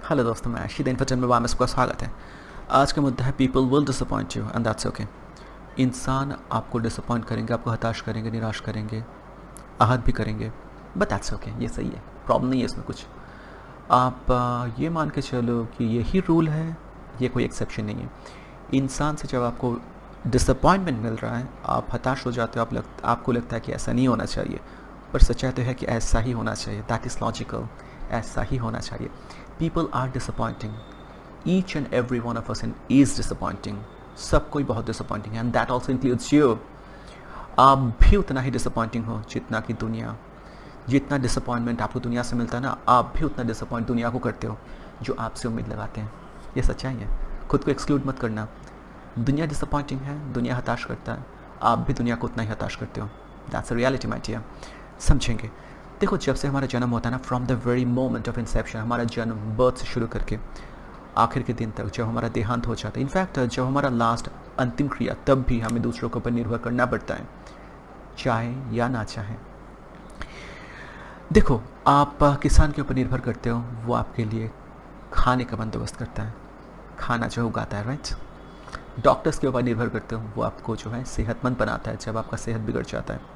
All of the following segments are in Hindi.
हेलो दोस्तों, मैं आशी दिन में वापस आपका स्वागत है। आज का मुद्दा है people will disappoint you and that's okay. इंसान आपको डिसअपॉइंट करेंगे, आपको हताश करेंगे, निराश करेंगे, आहत भी करेंगे, बट दैट्स ओके, ये सही है, प्रॉब्लम नहीं है इसमें कुछ। आप ये मान के चलो कि यही रूल है, ये कोई एक्सेप्शन नहीं है। इंसान से जब आपको डिसअपॉइंटमेंट मिल रहा है, आप हताश हो जाते हो, आपको लगता है कि ऐसा नहीं होना चाहिए, पर सच्चाई तो है कि ऐसा ही होना चाहिए। दैट इज़ लॉजिकल, ऐसा ही होना चाहिए। People are disappointing, each and every one of us is disappointing. सब कोई बहुत डिसअपॉइंटिंग है and that also includes you. आप भी उतना ही डिसअपॉइंटिंग हो जितना कि दुनिया। जितना डिसअपॉइंटमेंट आपको दुनिया से मिलता है ना, आप भी उतना डिसअपॉइंट दुनिया को करते हो जो आपसे उम्मीद लगाते हैं। ये सच्चाई है, खुद को एक्सक्लूड मत करना। दुनिया डिसअपॉइंटिंग है, दुनिया हताश करता है, आप भी दुनिया को उतना ही हताश करते हो। That's a reality my dear. समझेंगे। देखो, जब से हमारा जन्म होता है ना, from the very moment of inception, हमारा जन्म बर्थ से शुरू करके आखिर के दिन तक, जब हमारा देहांत हो जाता है, इनफैक्ट जब हमारा लास्ट अंतिम क्रिया, तब भी हमें दूसरों के ऊपर निर्भर करना पड़ता है, चाहे या ना चाहे। देखो, आप किसान के ऊपर निर्भर करते हो, वो आपके लिए खाने का बंदोबस्त करता है, खाना जो उगाता है, राइट। डॉक्टर्स के ऊपर निर्भर करते हो, वो आपको जो है सेहतमंद बनाता है जब आपका सेहत बिगड़ जाता है।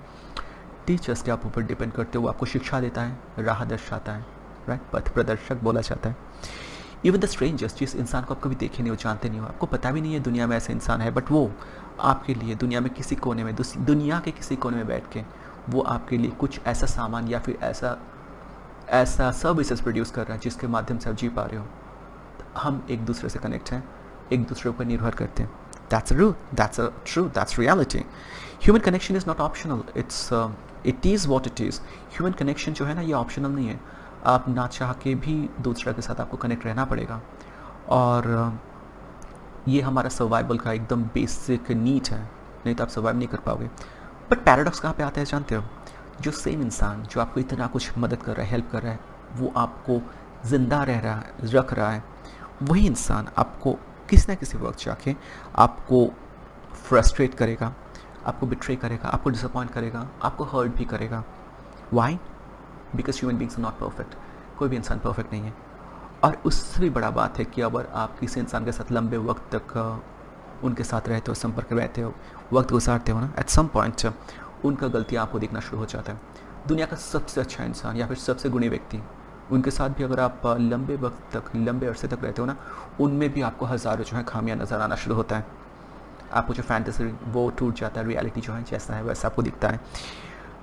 टीचर्स के आप ऊपर डिपेंड करते हो, वो आपको शिक्षा देता है, राह दर्शाता है, राइट, पथ प्रदर्शक बोला जाता है। इवन द स्ट्रेंजर्स, जिस इंसान को आप कभी देखे नहीं हो, जानते नहीं हो, आपको पता भी नहीं है दुनिया में ऐसा इंसान है, बट वो आपके लिए दुनिया में किसी कोने में, दुनिया के किसी कोने में बैठ के वो आपके लिए कुछ ऐसा सामान या फिर ऐसा ऐसा सर्विसेज प्रोड्यूस कर रहा है जिसके माध्यम से आप जी पा रहे हो। हम एक दूसरे से कनेक्ट हैं, एक दूसरे पर निर्भर करते हैं। That's a true, that's reality. Human connection is not optional, it is what it is. Human connection जो है ना, ये ऑप्शनल नहीं है। आप ना चाह के भी दूसरे के साथ आपको कनेक्ट रहना पड़ेगा, और ये हमारा सर्वाइवल का एकदम बेसिक नीड है, नहीं तो आप सर्वाइव नहीं कर पाओगे। बट पैराडॉक्स कहाँ पे आता है जानते हो? जो सेम इंसान जो आपको इतना कुछ मदद कर रहा है, हेल्प कर रहा है, वो आपको ज़िंदा रख रहा है, वही इंसान आपको किसी ना किसी वक्त जाके आपको फ्रस्ट्रेट करेगा, आपको बिट्रे करेगा, आपको डिसअपॉइंट करेगा, आपको हर्ट भी करेगा। Why? Because human beings are not perfect. कोई भी इंसान परफेक्ट नहीं है। और उससे भी बड़ा बात है कि अगर आप किसी इंसान के साथ लंबे वक्त तक उनके साथ रहते हो, संपर्क में रहते हो, वक्त गुजारते हो ना, एट सम पॉइंट उनका गलतियाँ आपको दिखना शुरू हो जाता है। दुनिया का सबसे अच्छा इंसान या फिर सबसे गुणी व्यक्ति, उनके साथ भी अगर आप लंबे वक्त तक, लंबे अरसे तक रहते हो ना, उनमें भी आपको हज़ारों जो है खामियां नज़र आना शुरू होता है। आपको जो फैंटेसी वो टूट जाता है, रियलिटी जो है जैसा है वैसा आपको दिखता है।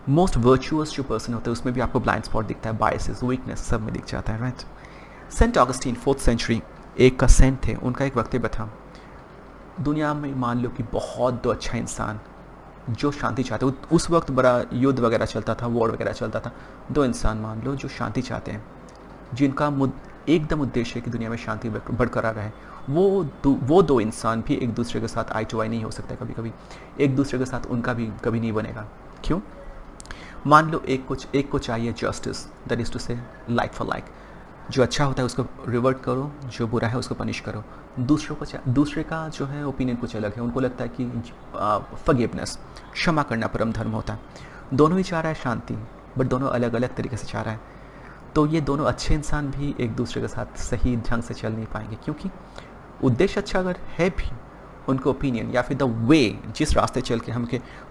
मोस्ट वर्चुअस जो पर्सन होता है उसमें भी आपको ब्लाइंड स्पॉट दिखता है, बायसेस, वीकनेस सब में दिख जाता है, right. Saint Augustine 4th century एक का सेंट थे, उनका एक वक्तव्य था, दुनिया में मान लो कि बहुत दो अच्छा इंसान जो शांति चाहते, उस वक्त बड़ा युद्ध वगैरह चलता था, वॉर वगैरह चलता था, दो इंसान मान लो जो शांति चाहते हैं, जिनका एकदम उद्देश्य है कि दुनिया में शांति बरकरार रहे, वो दो इंसान भी एक दूसरे के साथ आई टू आई नहीं हो सकता। कभी कभी एक दूसरे के साथ उनका भी कभी नहीं बनेगा। क्यों? मान लो एक को चाहिए जस्टिस, दैट इज़ टू से लाइक फॉर लाइक। जो अच्छा होता है उसको रिवर्ट करो, जो बुरा है उसको पनिश करो। दूसरे का जो है ओपिनियन कुछ अलग है, उनको लगता है कि फॉरगिवनेस, क्षमा करना परम धर्म होता है। दोनों ही चाह रहा है शांति, बट दोनों अलग अलग तरीके से चाह रहा है। तो ये दोनों अच्छे इंसान भी एक दूसरे के साथ सही ढंग से चल नहीं पाएंगे, क्योंकि उद्देश्य अच्छा अगर है भी, उनका ओपिनियन या फिर द वे जिस रास्ते चल के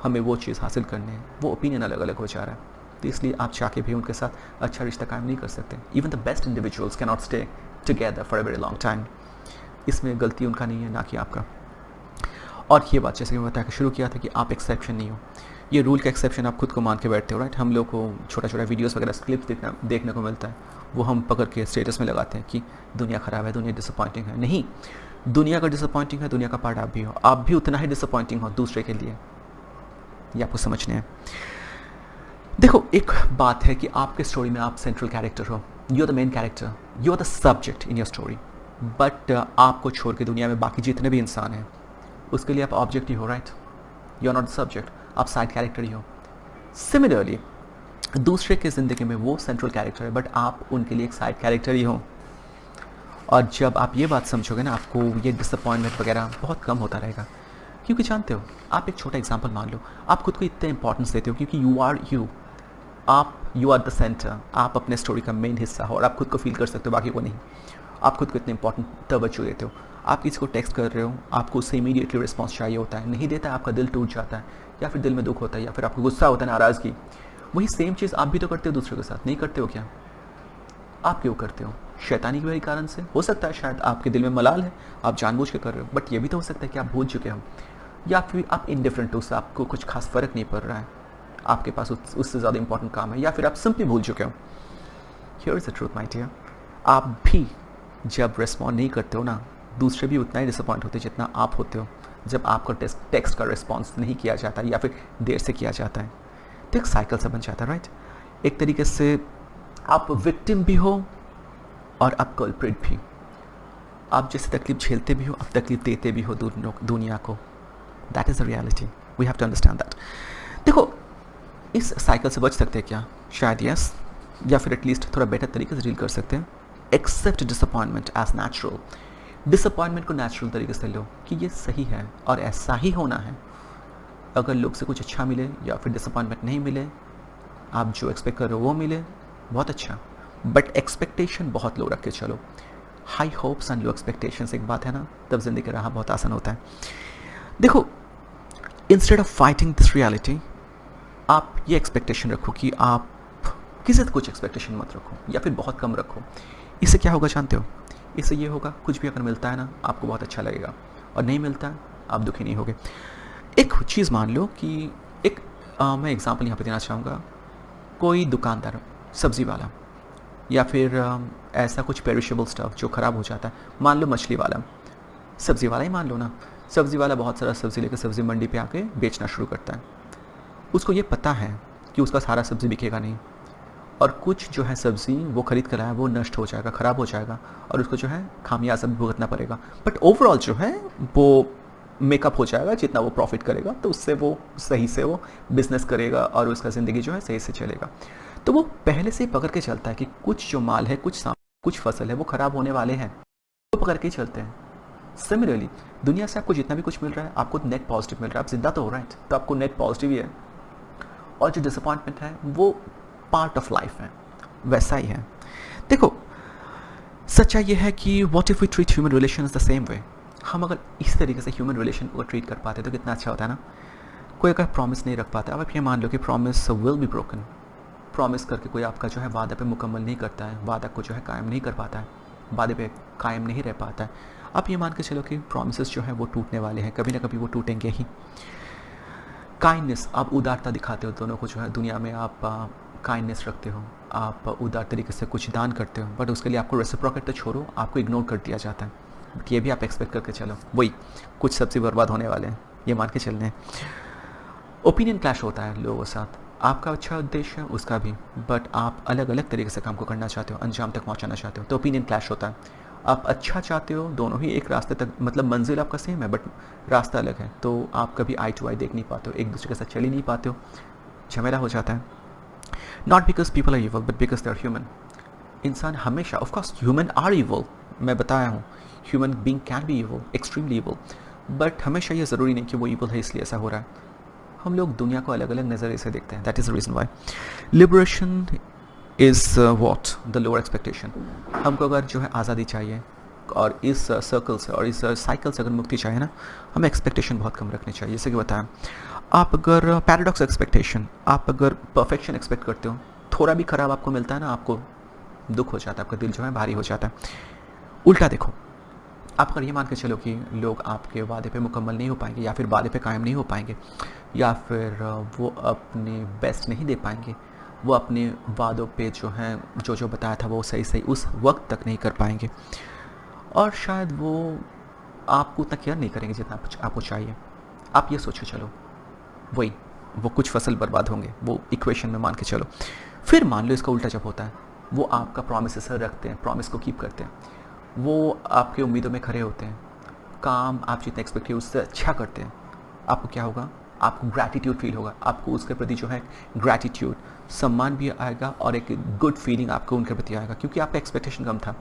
हमें वो चीज़ हासिल करनी है, वो ओपिनियन अलग अलग हो जा रहा है। तो इसलिए आप चाह के भी उनके साथ अच्छा रिश्ता कायम नहीं कर सकते। Even the best individuals can not stay together for a very long time. इसमें गलती उनका नहीं है, ना कि आपका। और ये बात जैसे कि मैं बताया शुरू किया था कि आप एक्सेप्शन नहीं हो, ये रूल का एक्सेप्शन आप खुद को मान के बैठते हो, राइट। हम लोग को छोटा छोटा वीडियोस वगैरह क्लिप्स देखने को मिलता है, वो हम पकड़ के स्टेटस में लगाते हैं कि दुनिया ख़राब है, दुनिया डिसअपॉइंटिंग है। नहीं, दुनिया का डिसअपॉइंटिंग है, दुनिया का पार्ट आप भी हो, आप भी उतना ही डिसअपॉइंटिंग हो दूसरे के लिए। ये आपको समझने हैं। देखो, एक बात है कि आपके स्टोरी में आप सेंट्रल कैरेक्टर हो, you are the main character, you are the subject in your story. But आपको छोड़ के दुनिया में बाकी जितने भी इंसान हैं, उसके लिए आप ऑब्जेक्ट ही हो, right. You are not the subject, आप साइड कैरेक्टर ही हो। सिमिलरली दूसरे के ज़िंदगी में वो सेंट्रल कैरेक्टर है, बट आप उनके लिए एक साइड कैरेक्टर ही हो। और जब आप ये बात समझोगे ना, आपको ये डिसअपॉइंटमेंट वगैरह बहुत कम होता रहेगा। क्योंकि जानते हो, आप एक छोटा एग्जांपल मान लो, आप खुद को इतने इंपॉर्टेंस देते हो क्योंकि यू आर द सेंटर, आप अपने स्टोरी का मेन हिस्सा हो, और आप खुद को फील कर सकते हो, बाकी को नहीं। आप खुद को इतने इंपॉर्टेंट तवज्जो देते हो, आप किसी को टेक्स्ट कर रहे हो, आपको उससे इमीडिएटली रिस्पॉन्स चाहिए होता है, नहीं देता है आपका दिल टूट जाता है, या फिर दिल में दुख होता है, या फिर आपको गुस्सा होता है, नाराज़गी। वही सेम चीज़ आप भी तो करते हो दूसरे के साथ, नहीं करते हो क्या? आप क्यों करते हो? शैतानी के वही कारण से हो सकता है, शायद आपके दिल में मलाल है, आप जानबूझ के कर रहे हो, बट ये भी तो हो सकता है कि आप भूल चुके हो, या फिर आप इंडिफरेंट हो, उससे आपको कुछ खास फ़र्क नहीं पड़ रहा है, आपके पास उससे ज़्यादा इंपॉर्टेंट काम है, या फिर आप सिंपली भूल चुके हो। Here is the truth my dear, आप भी जब रिस्पॉन्ड नहीं करते हो ना, दूसरे भी उतना ही डिसअपॉइंट होते हैं जितना आप होते हो जब आपका टेक्स्ट का रिस्पॉन्स नहीं किया जाता या फिर देर से किया जाता है। तो एक साइकिल सा बन जाता है, राइट? एक तरीके से आप विक्टिम भी हो और आप कल्प्रिट भी। आप जैसे तकलीफ झेलते भी हो, आप तकलीफ देते भी हो दुनिया को। That is the reality, we have to understand that. देखो, इस साइकिल से बच सकते हैं क्या? शायद यस, या फिर एटलीस्ट थोड़ा बेटर तरीके से डील कर सकते हैं। Accept disappointment as natural. Disappointment को नेचुरल तरीके से लो कि ये सही है और ऐसा ही होना है। अगर लोग से कुछ अच्छा मिले या फिर डिसअपॉइंटमेंट नहीं मिले, आप जो एक्सपेक्ट कर रहे हो वो मिले, बहुत अच्छा, बट एक्सपेक्टेशन बहुत लो रख के चलो। High hopes and low expectations एक बात है ना, तब जिंदगी रहा बहुत आसान होता है। देखो, instead of fighting this reality, आप ये एक्सपेक्टेशन रखो कि आप किसी से कुछ एक्सपेक्टेशन मत रखो या फिर बहुत कम रखो। इससे क्या होगा जानते हो? इससे ये होगा, कुछ भी अगर मिलता है ना, आपको बहुत अच्छा लगेगा, और नहीं मिलता है, आप दुखी नहीं होगे। एक चीज़ मान लो कि मैं एग्जांपल यहाँ पे देना चाहूँगा। कोई दुकानदार, सब्ज़ी वाला, या फिर ऐसा कुछ पेरिशेबल स्टफ जो ख़राब हो जाता है, मान लो मछली वाला, सब्ज़ी वाला ही मान लो ना। सब्ज़ी वाला बहुत सारा सब्ज़ी लेकर सब्ज़ी मंडी पे आके बेचना शुरू करता है। उसको ये पता है कि उसका सारा सब्ज़ी बिकेगा नहीं, और कुछ जो है सब्ज़ी वो ख़रीद कर आया वो नष्ट हो जाएगा, ख़राब हो जाएगा, और उसको जो है खामियाजा भी भुगतना पड़ेगा। बट ओवरऑल जो है वो मेकअप हो जाएगा, जितना वो प्रॉफिट करेगा तो उससे वो सही से वो बिज़नेस करेगा और उसका ज़िंदगी जो है सही से चलेगा। तो वो पहले से ही पकड़ के चलता है कि कुछ जो माल है, कुछ फसल है वो ख़राब होने वाले हैं, तो पकड़ के ही चलते हैं। सिमिलरली दुनिया से आपको जितना भी कुछ मिल रहा है, आपको नेट पॉजिटिव मिल रहा है, आप जिंदा तो हो रहे हैं, तो आपको नेट पॉजिटिव ही है, और जो डिसअपॉइंटमेंट है वो पार्ट ऑफ लाइफ है, वैसा ही है। देखो, सच्चाई ये है कि what if we treat human relation the same way. हम अगर इस तरीके से ह्यूमन रिलेशन को ट्रीट कर पाते तो कितना अच्छा होता है ना। कोई अगर प्रॉमिस नहीं रख पाता, अब आप ये मान लो कि promise will be broken, promise करके कोई आपका जो है वादा पे मुकम्मल नहीं करता है, वादा को जो है कायम नहीं कर पाता है, वादे पे कायम नहीं रह पाता है, आप ये मान के चलो कि प्रॉमिसेस जो है वो टूटने वाले हैं, कभी ना कभी वो टूटेंगे ही। काइंडनेस, आप उदारता दिखाते हो दोनों को जो है दुनिया में, आप काइंडनेस रखते हो, आप उदार तरीके से कुछ दान करते हो, बट उसके लिए आपको रेसिप्रोकेट तो छोड़ो, आपको इग्नोर कर दिया जाता है। बट ये भी आप एक्सपेक्ट करके चलो, वही कुछ सब्ज़ी बर्बाद होने वाले हैं, ये मान के चलने हैं। ओपिनियन क्लैश होता है लोगों के साथ, आपका अच्छा उद्देश्य है, उसका भी, बट आप अलग अलग तरीके से काम को करना चाहते हो, अंजाम तक पहुंचाना चाहते हो, तो ओपिनियन क्लैश होता है। आप अच्छा चाहते हो, दोनों ही एक रास्ते तक, मतलब मंजिल आपका सेम है बट रास्ता अलग है, तो आप कभी आई टू आई देख नहीं पाते हो, एक दूसरे के साथ चल ही नहीं पाते हो, झमेला हो जाता है। Not because people are evil but because they are human. इंसान हमेशा, ऑफकोर्स ह्यूमन आर इवल, मैं बताया हूँ, human being can be evil, extremely evil, but हमेशा ये ज़रूरी नहीं कि वो इवल है इसलिए ऐसा हो रहा है। हम लोग दुनिया को अलग अलग नज़रिए से देखते हैं, that is the reason why liberation is what the lower expectation. हमको अगर जो है आज़ादी चाहिए और इस सर्कल से और इस साइकिल से अगर मुक्ति चाहिए ना, हमें एक्सपेक्टेशन बहुत कम रखनी चाहिए। जैसे कि बताया, आप अगर पैराडॉक्स एक्सपेक्टेशन, आप अगर परफेक्शन एक्सपेक्ट करते हो, थोड़ा भी ख़राब आपको मिलता है ना, आपको दुख हो जाता है, आपका दिल जो है भारी हो जाता है। उल्टा देखो, आप अगर ये मान के चलो कि लोग आपके वादे पे मुकम्मल नहीं हो पाएंगे, या फिर वादे पे कायम नहीं हो पाएंगे, या फिर वो अपने बेस्ट नहीं दे पाएंगे, वो अपने वादों पे जो है जो बताया था वो सही सही उस वक्त तक नहीं कर पाएंगे, और शायद वो आपको उतना केयर नहीं करेंगे जितना आपको चाहिए। आप ये सोचो, चलो वही वो कुछ फसल बर्बाद होंगे, वो इक्वेशन में मान के चलो। फिर मान लो इसका उल्टा जब होता है, वो आपका प्रॉमिस रखते हैं, प्रॉमिस को कीप करते हैं, वो आपके उम्मीदों में खड़े होते हैं, काम आप जितना एक्सपेक्ट किए उससे अच्छा करते हैं, आपको क्या होगा? आपको ग्रैटिट्यूड फील होगा, आपको उसके प्रति जो है ग्रैटिट्यूड, सम्मान भी आएगा, और एक गुड फीलिंग आपको उनके प्रति आएगा, क्योंकि आपका एक्सपेक्टेशन कम था,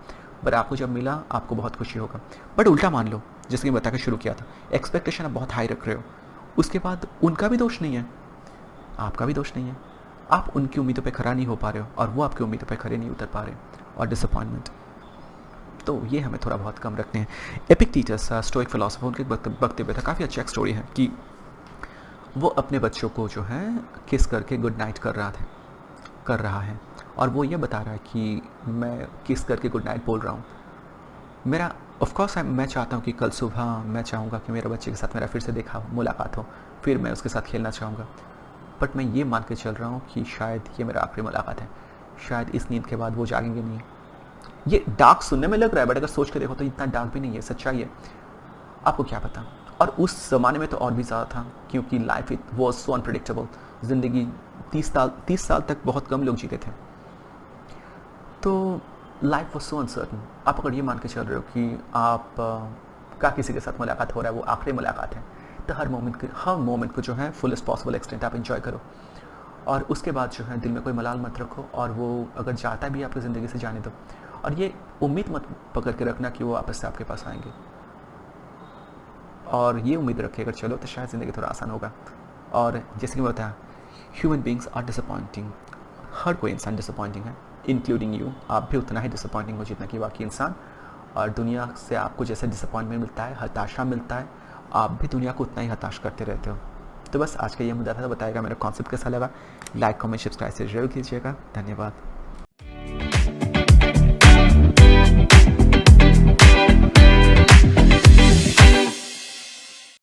बट आपको जब मिला आपको बहुत खुशी होगा। बट उल्टा मान लो, जैसे कि मैं बता के शुरू किया था, एक्सपेक्टेशन आप बहुत हाई रख रहे हो, उसके बाद उनका भी दोष नहीं है, आपका भी दोष नहीं है, आप उनकी उम्मीदों पे खरा नहीं हो पा रहे हो, और वो आपकी उम्मीदों पे खरे नहीं उतर पा रहे, और डिसअपॉइंटमेंट। तो ये हमें थोड़ा बहुत कम रखने हैं। एपिक्टेटस स्टोइक फिलोसोफर, उनके वक्तव्य था, काफ़ी अच्छा एक स्टोरी है कि वो अपने बच्चों को जो है किस करके गुड नाइट कर रहा है, और वो ये बता रहा है कि मैं किस करके गुड नाइट बोल रहा हूँ। मेरा ऑफ कोर्स मैं चाहता हूँ कि कल सुबह मैं चाहूँगा कि मेरे बच्चे के साथ मेरा फिर से मुलाकात हो, फिर मैं उसके साथ खेलना चाहूँगा, बट मैं ये मान के चल रहा हूँ कि शायद ये मेरा आखिरी मुलाकात है, शायद इस नींद के बाद वो जागेंगे नहीं। ये डार्क सुनने में लग रहा है, बट अगर सोच के देखो तो इतना डार्क भी नहीं है, सच्चाई है। आपको क्या पता। और उस ज़माने में तो और भी ज़्यादा था, क्योंकि life it was so unpredictable. ज़िंदगी 30 साल तक बहुत कम लोग जीते थे, तो लाइफ वॉज सो अनसर्टन। आप अगर ये मान के चल रहे हो कि आप का किसी के साथ मुलाकात हो रहा है, वो आखिरी मुलाकात है, तो हर मोमेंट को जो है फुलेस्ट पॉसिबल एक्सटेंट आप इन्जॉय करो, और उसके बाद जो है दिल में कोई मलाल मत रखो, और वो अगर जाता भी आपकी ज़िंदगी से जाने दो, और ये उम्मीद मत पकड़ के रखना कि वो वापस से आपके पास आएंगे, और ये उम्मीद रखे अगर चलो तो शायद ज़िंदगी थोड़ा आसान होगा। और जैसे कि मैं बताया, ह्यूमन बींग्स आर डिसअपॉइंटिंग, हर कोई इंसान डिसअपॉइंटिंग है, इंक्लूडिंग यू। आप भी उतना ही डिसअपॉइंटिंग हो जितना कि बाकी इंसान, और दुनिया से आपको जैसे डिसअपॉइंटमेंट मिलता है, हताशा मिलता है, आप भी दुनिया को उतना ही हताश करते रहते हो। तो बस आज का ये मुद्दा था, बताएगा मेरा कॉन्सेप्ट कैसा लगा। लाइक कमेंट सब्सक्राइब से जरूर कीजिएगा। धन्यवाद।